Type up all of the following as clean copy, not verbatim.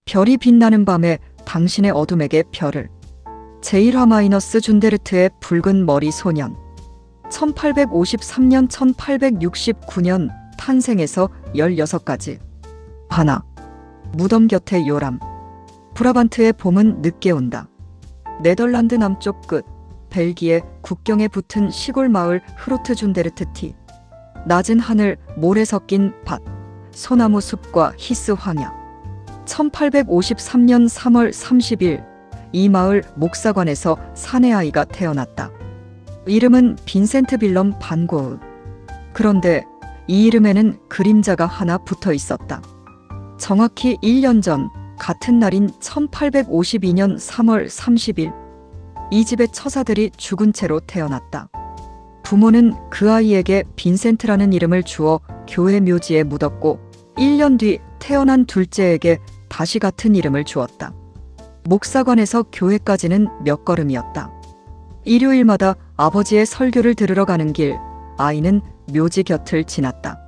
별이 빛나는 밤에 당신의 어둠에게 별을. 제1화 준데르트의 붉은 머리 소년. 1853년 1869년 탄생에서 16가지. 하나. 무덤 곁의 요람. 브라반트의 봄은 늦게 온다. 네덜란드 남쪽 끝 벨기에 국경에 붙은 시골 마을 흐로트 준데르트. 낮은 하늘, 모래 섞인 밭, 소나무 숲과 히스 황야. 1853년 3월 30일 이 마을 목사관에서 사내 아이가 태어났다. 이름은 빈센트 빌럼 반 고흐. 그런데 이 이름에는 그림자가 하나 붙어 있었다. 정확히 1년 전 같은 날인 1852년 3월 30일 이 집의 처자들이 죽은 채로 태어났다. 부모는 그 아이에게 빈센트라는 이름을 주어 교회 묘지에 묻었고 1년 뒤 태어난 둘째에게 다시 같은 이름을 주었다. 목사관에서 교회까지는 몇 걸음이었다. 일요일마다 아버지의 설교를 들으러 가는 길, 아이는 묘지 곁을 지났다.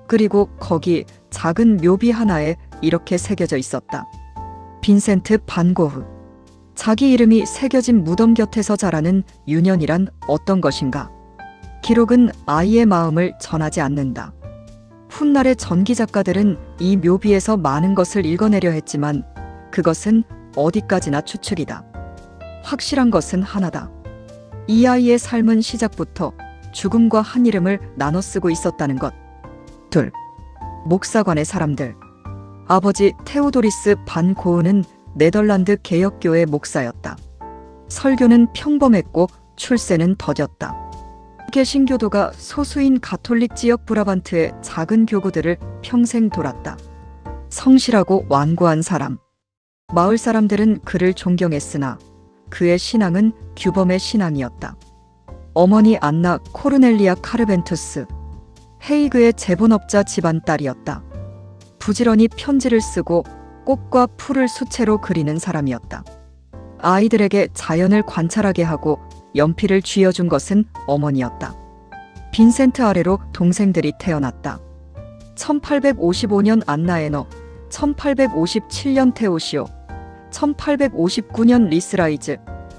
그리고 거기 작은 묘비 하나에 이렇게 새겨져 있었다. 빈센트 반 고흐. 자기 이름이 새겨진 무덤 곁에서 자라는 유년이란 어떤 것인가? 기록은 아이의 마음을 전하지 않는다. 훗날의 전기 작가들은 이 묘비에서 많은 것을 읽어내려 했지만 그것은 어디까지나 추측이다. 확실한 것은 하나다. 이 아이의 삶은 시작부터 죽음과 한 이름을 나눠 쓰고 있었다는 것. 둘. 목사관의 사람들. 아버지 테오도리스 반 고흐는 네덜란드 개혁교회 목사였다. 설교는 평범했고 출세는 더뎠다. 개신교도가 소수인 가톨릭 지역 브라반트의 작은 교구들을 평생 돌았다. 성실하고 완고한 사람. 마을 사람들은 그를 존경했으나 그의 신앙은 규범의 신앙이었다. 어머니 안나 코르넬리아 카르벤투스. 헤이그의 제본업자 집안 딸이었다. 부지런히 편지를 쓰고 꽃과 풀을 수채로 그리는 사람이었다. 아이들에게 자연을 관찰하게 하고 연필을 쥐어준 것은 어머니였다. 빈센트 아래로 동생들이 태어났다. 1855년 안나에너, 1857년 테오시오, 1859년 리스라이즈,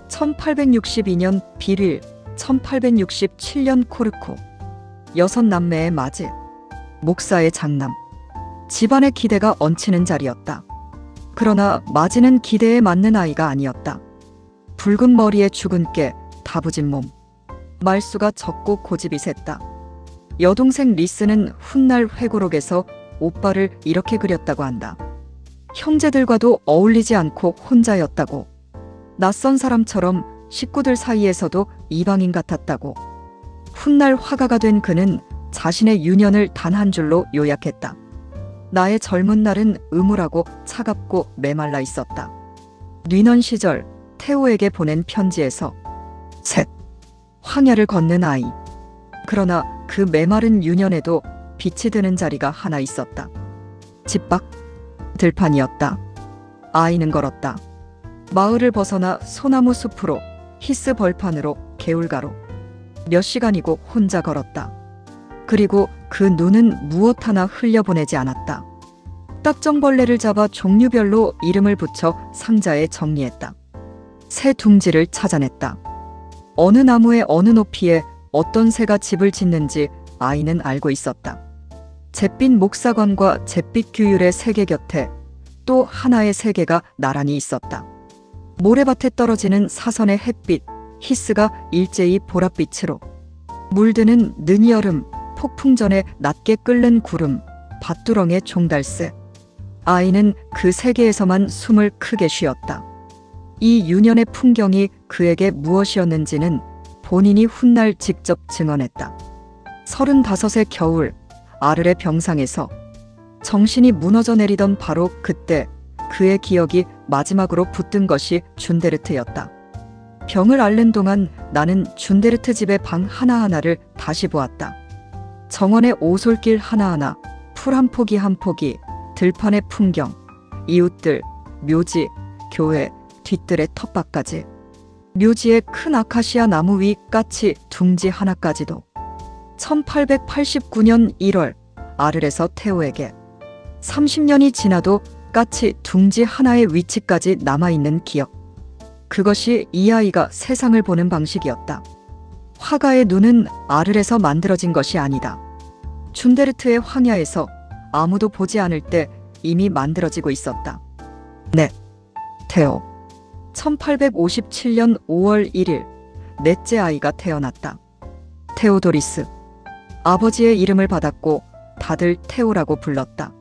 1862년 비릴, 1867년 코르코. 6남매의 맞이. 목사의 장남. 집안의 기대가 얹히는 자리였다. 그러나 마지는 기대에 맞는 아이가 아니었다. 붉은 머리에 죽은 깨, 다부진 몸. 말수가 적고 고집이 셌다. 여동생 리스는 훗날 회고록에서 오빠를 이렇게 그렸다고 한다. 형제들과도 어울리지 않고 혼자였다고. 낯선 사람처럼 식구들 사이에서도 이방인 같았다고. 훗날 화가가 된 그는 자신의 유년을 단 한 줄로 요약했다. 나의 젊은 날은 음울하고 차갑고 메말라 있었다. 뉘넌 시절 테오에게 보낸 편지에서. 셋. 황야를 걷는 아이. 그러나 그 메마른 유년에도 빛이 드는 자리가 하나 있었다. 집 밖. 들판이었다. 아이는 걸었다. 마을을 벗어나 소나무 숲으로, 히스 벌판으로, 개울가로. 몇 시간이고 혼자 걸었다. 그리고 그 눈은 무엇 하나 흘려보내지 않았다. 딱정벌레를 잡아 종류별로 이름을 붙여 상자에 정리했다. 새 둥지를 찾아냈다. 어느 나무의 어느 높이에 어떤 새가 집을 짓는지 아이는 알고 있었다. 잿빛 목사관과 잿빛 규율의 세계 곁에 또 하나의 세계가 나란히 있었다. 모래밭에 떨어지는 사선의 햇빛, 히스가 일제히 보랏빛으로. 물드는 늦여름, 폭풍 전에 낮게 끓는 구름, 밭두렁의 종달새. 아이는 그 세계에서만 숨을 크게 쉬었다. 이 유년의 풍경이 그에게 무엇이었는지는 본인이 훗날 직접 증언했다. 35의 겨울, 아르레 병상에서 정신이 무너져 내리던 바로 그때 그의 기억이 마지막으로 붙든 것이 준데르트였다. 병을 앓는 동안 나는 준데르트 집의 방 하나하나를 다시 보았다. 정원의 오솔길 하나하나, 풀 한 포기 한 포기, 들판의 풍경, 이웃들, 묘지, 교회, 뒤뜰의 텃밭까지. 묘지의 큰 아카시아 나무 위 까치 둥지 하나까지도. 1889년 1월 아르레서 테오에게 30년이 지나도 까치 둥지 하나의 위치까지 남아있는 기억. 그것이 이 아이가 세상을 보는 방식이었다. 화가의 눈은 아르에서 만들어진 것이 아니다. 준데르트의 황야에서 아무도 보지 않을 때 이미 만들어지고 있었다. 네, 테오. 1857년 5월 1일 넷째 아이가 태어났다. 테오도리스. 아버지의 이름을 받았고 다들 테오라고 불렀다.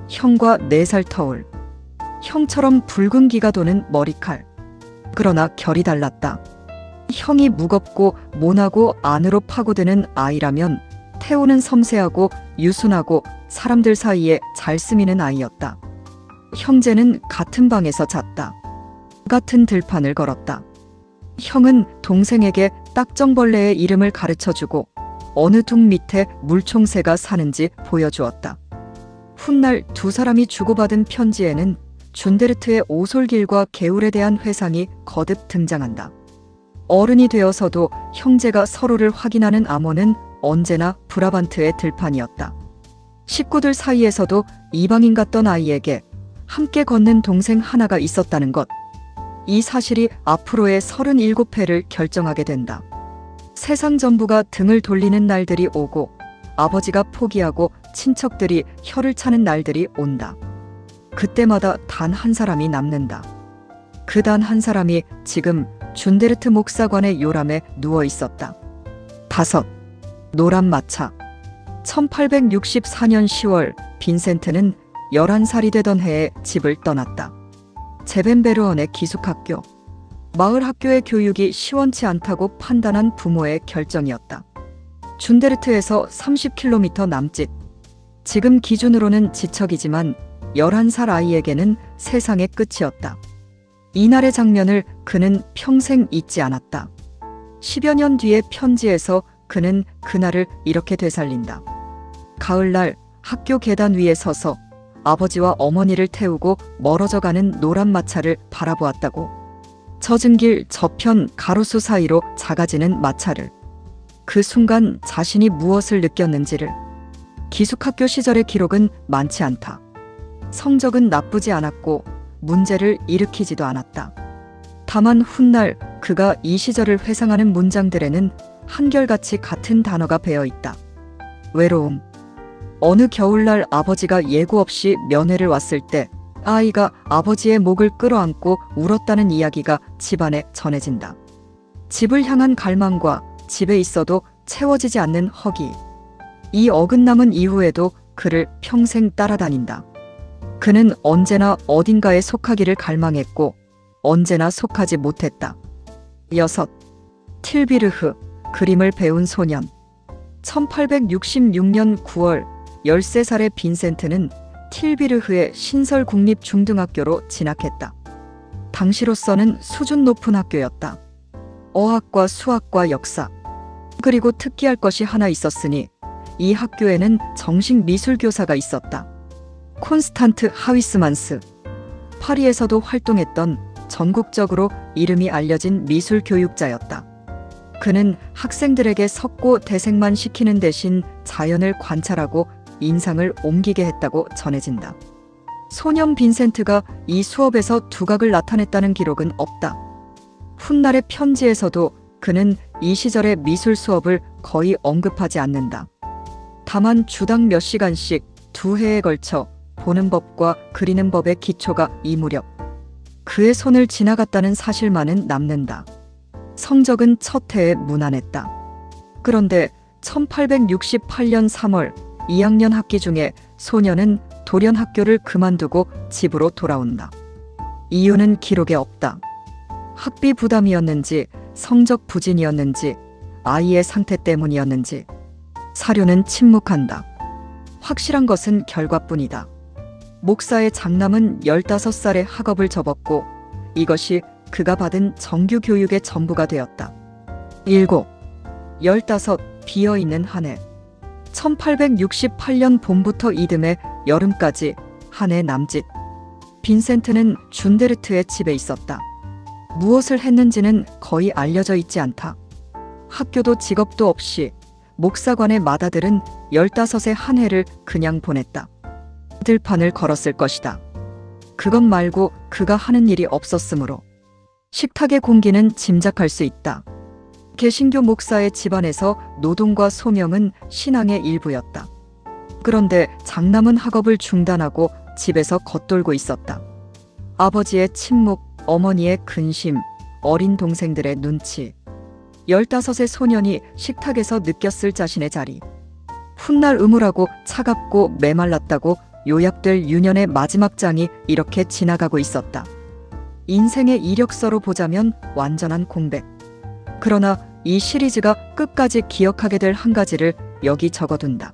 형과 4살 터울. 형처럼 붉은 기가 도는 머리칼. 그러나 결이 달랐다. 형이 무겁고 모나고 안으로 파고드는 아이라면 테오는 섬세하고 유순하고 사람들 사이에 잘 스미는 아이였다. 형제는 같은 방에서 잤다. 같은 들판을 걸었다. 형은 동생에게 딱정벌레의 이름을 가르쳐주고 어느 둥 밑에 물총새가 사는지 보여주었다. 훗날 두 사람이 주고받은 편지에는 준데르트의 오솔길과 개울에 대한 회상이 거듭 등장한다. 어른이 되어서도 형제가 서로를 확인하는 암호는 언제나 브라반트의 들판이었다. 식구들 사이에서도 이방인 같던 아이에게 함께 걷는 동생 하나가 있었다는 것. 이 사실이 앞으로의 37회를 결정하게 된다. 세상 전부가 등을 돌리는 날들이 오고 아버지가 포기하고 친척들이 혀를 차는 날들이 온다. 그때마다 단 한 사람이 남는다. 그 단 한 사람이 지금 준데르트 목사관의 요람에 누워 있었다. 5. 노란 마차. 1864년 10월 빈센트는 11살이 되던 해에 집을 떠났다. 제벤베르언의 기숙학교. 마을 학교의 교육이 시원치 않다고 판단한 부모의 결정이었다. 준데르트에서 30km 남짓. 지금 기준으로는 지척이지만 11살 아이에게는 세상의 끝이었다. 이날의 장면을 그는 평생 잊지 않았다. 10여 년 뒤의 편지에서 그는 그날을 이렇게 되살린다. 가을날 학교 계단 위에 서서 아버지와 어머니를 태우고 멀어져 가는 노란 마차를 바라보았다고. 젖은 길 저편 가로수 사이로 작아지는 마차를. 그 순간 자신이 무엇을 느꼈는지를. 기숙학교 시절의 기록은 많지 않다. 성적은 나쁘지 않았고 문제를 일으키지도 않았다. 다만 훗날 그가 이 시절을 회상하는 문장들에는 한결같이 같은 단어가 배어 있다. 외로움. 어느 겨울날 아버지가 예고 없이 면회를 왔을 때 아이가 아버지의 목을 끌어안고 울었다는 이야기가 집안에 전해진다. 집을 향한 갈망과 집에 있어도 채워지지 않는 허기. 이 어긋남은 이후에도 그를 평생 따라다닌다. 그는 언제나 어딘가에 속하기를 갈망했고 언제나 속하지 못했다. 6. 틸비르흐. 그림을 배운 소년. 1866년 9월 13살의 빈센트는 틸비르흐의 신설 국립중등학교로 진학했다. 당시로서는 수준 높은 학교였다. 어학과 수학과 역사, 그리고 특기할 것이 하나 있었으니 이 학교에는 정식 미술교사가 있었다. 콘스탄트 하위스만스. 파리에서도 활동했던 전국적으로 이름이 알려진 미술 교육자였다. 그는 학생들에게 석고 대생만 시키는 대신 자연을 관찰하고 인상을 옮기게 했다고 전해진다. 소년 빈센트가 이 수업에서 두각을 나타냈다는 기록은 없다. 훗날의 편지에서도 그는 이 시절의 미술 수업을 거의 언급하지 않는다. 다만 주당 몇 시간씩 2회에 걸쳐 보는 법과 그리는 법의 기초가 이 무렵 그의 손을 지나갔다는 사실만은 남는다. 성적은 첫 해에 무난했다. 그런데 1868년 3월 2학년 학기 중에 소년은 돌연 학교를 그만두고 집으로 돌아온다. 이유는 기록에 없다. 학비 부담이었는지 성적 부진이었는지 아이의 상태 때문이었는지 사료는 침묵한다. 확실한 것은 결과뿐이다. 목사의 장남은 15살에 학업을 접었고 이것이 그가 받은 정규 교육의 전부가 되었다. 7. 15. 비어있는 한 해. 1868년 봄부터 이듬해 여름까지 한 해 남짓. 빈센트는 준데르트의 집에 있었다. 무엇을 했는지는 거의 알려져 있지 않다. 학교도 직업도 없이 목사관의 맏아들은 15의 한 해를 그냥 보냈다. 들판을 걸었을 것이다. 그것 말고 그가 하는 일이 없었으므로 식탁의 공기는 짐작할 수 있다. 개신교 목사의 집안에서 노동과 소명은 신앙의 일부였다. 그런데 장남은 학업을 중단하고 집에서 겉돌고 있었다. 아버지의 침묵, 어머니의 근심, 어린 동생들의 눈치, 15의 소년이 식탁에서 느꼈을 자신의 자리. 훗날 음울하고 차갑고 메말랐다고 요약될 유년의 마지막 장이 이렇게 지나가고 있었다. 인생의 이력서로 보자면 완전한 공백. 그러나 이 시리즈가 끝까지 기억하게 될 한 가지를 여기 적어둔다.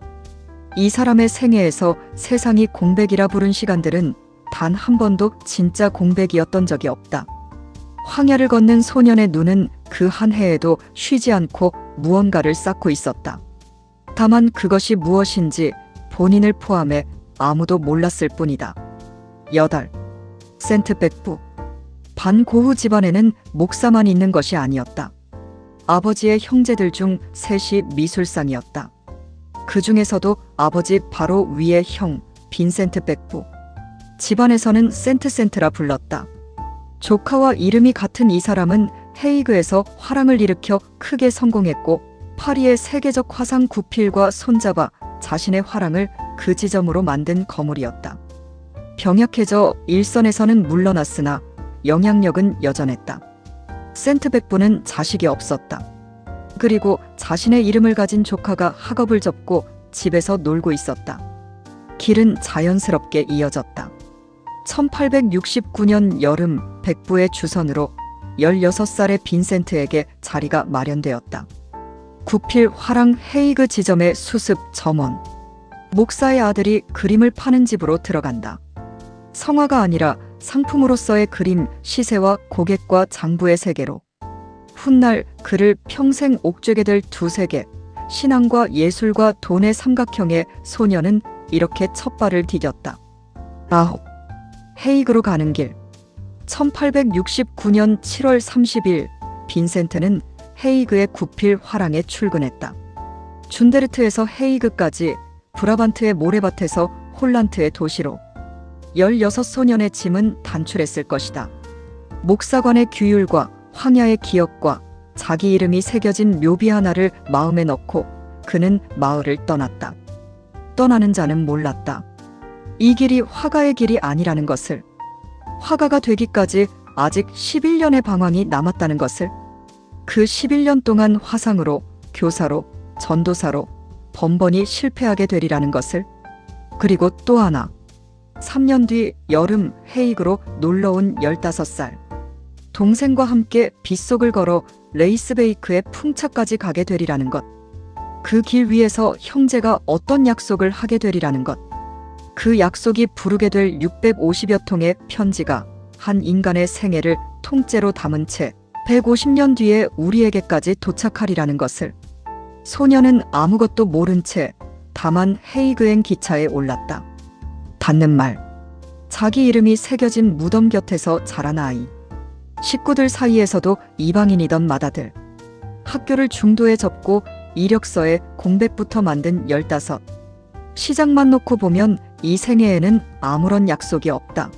이 사람의 생애에서 세상이 공백이라 부른 시간들은 단 한 번도 진짜 공백이었던 적이 없다. 황야를 걷는 소년의 눈은 그 한 해에도 쉬지 않고 무언가를 쌓고 있었다. 다만 그것이 무엇인지 본인을 포함해 아무도 몰랐을 뿐이다. 8. 센트백부. 반고흐 집안에는 목사만 있는 것이 아니었다. 아버지의 형제들 중 셋이 미술상이었다. 그 중에서도 아버지 바로 위의 형 빈센트 백부. 집안에서는 센트라 불렀다. 조카와 이름이 같은 이 사람은 헤이그에서 화랑을 일으켜 크게 성공했고 파리의 세계적 화상 구필과 손잡아 자신의 화랑을 그 지점으로 만든 거물이었다. 병약해져 일선에서는 물러났으나 영향력은 여전했다. 센트 백부는 자식이 없었다. 그리고 자신의 이름을 가진 조카가 학업을 접고 집에서 놀고 있었다. 길은 자연스럽게 이어졌다. 1869년 여름 백부의 주선으로 16살의 빈센트에게 자리가 마련되었다. 구필 화랑 헤이그 지점의 수습 점원. 목사의 아들이 그림을 파는 집으로 들어간다. 성화가 아니라 상품으로서의 그림, 시세와 고객과 장부의 세계로. 훗날 그를 평생 옥죄게 될 두 세계, 신앙과 예술과 돈의 삼각형의 소녀는 이렇게 첫 발을 디뎠다. 9. 헤이그로 가는 길. 1869년 7월 30일 빈센트는 헤이그의 구필 화랑에 출근했다. 준데르트에서 헤이그까지 브라반트의 모래밭에서 홀란트의 도시로 16소년의 짐은 단출했을 것이다. 목사관의 규율과 황야의 기억과 자기 이름이 새겨진 묘비 하나를 마음에 넣고 그는 마을을 떠났다. 떠나는 자는 몰랐다. 이 길이 화가의 길이 아니라는 것을, 화가가 되기까지 아직 11년의 방황이 남았다는 것을, 그 11년 동안 화상으로, 교사로, 전도사로 번번이 실패하게 되리라는 것을, 그리고 또 하나, 3년 뒤 여름 헤이그로 놀러온 15살. 동생과 함께 빗속을 걸어 레이스베이크의 풍차까지 가게 되리라는 것. 그 길 위에서 형제가 어떤 약속을 하게 되리라는 것. 그 약속이 부르게 될 650여 통의 편지가 한 인간의 생애를 통째로 담은 채 150년 뒤에 우리에게까지 도착하리라는 것을. 소녀는 아무것도 모른 채 다만 헤이그행 기차에 올랐다. 닿는 말. 자기 이름이 새겨진 무덤 곁에서 자란 아이. 식구들 사이에서도 이방인이던 맏아들. 학교를 중도에 접고 이력서에 공백부터 만든 15. 시작만 놓고 보면 이 생애에는 아무런 약속이 없다.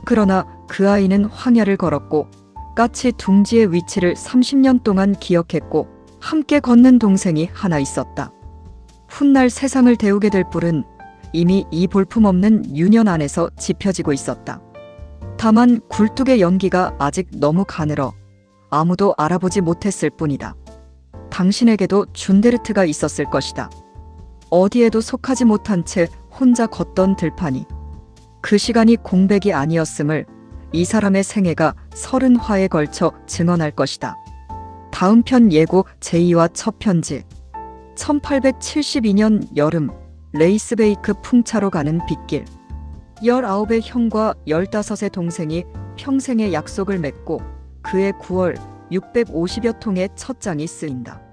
그러나 그 아이는 황야를 걸었고 까치 둥지의 위치를 30년 동안 기억했고 함께 걷는 동생이 하나 있었다. 훗날 세상을 데우게 될 뿔은 이미 이 볼품없는 유년 안에서 지펴지고 있었다. 다만 굴뚝의 연기가 아직 너무 가늘어 아무도 알아보지 못했을 뿐이다. 당신에게도 준데르트가 있었을 것이다. 어디에도 속하지 못한 채 혼자 걷던 들판이. 그 시간이 공백이 아니었음을 이 사람의 생애가 30화에 걸쳐 증언할 것이다. 다음 편 예고 제2화 첫 편지. 1872년 여름 레이스베이크 풍차로 가는 빗길. 19의 형과 15의 동생이 평생의 약속을 맺고 그해 9월 650여 통의 첫 장이 쓰인다.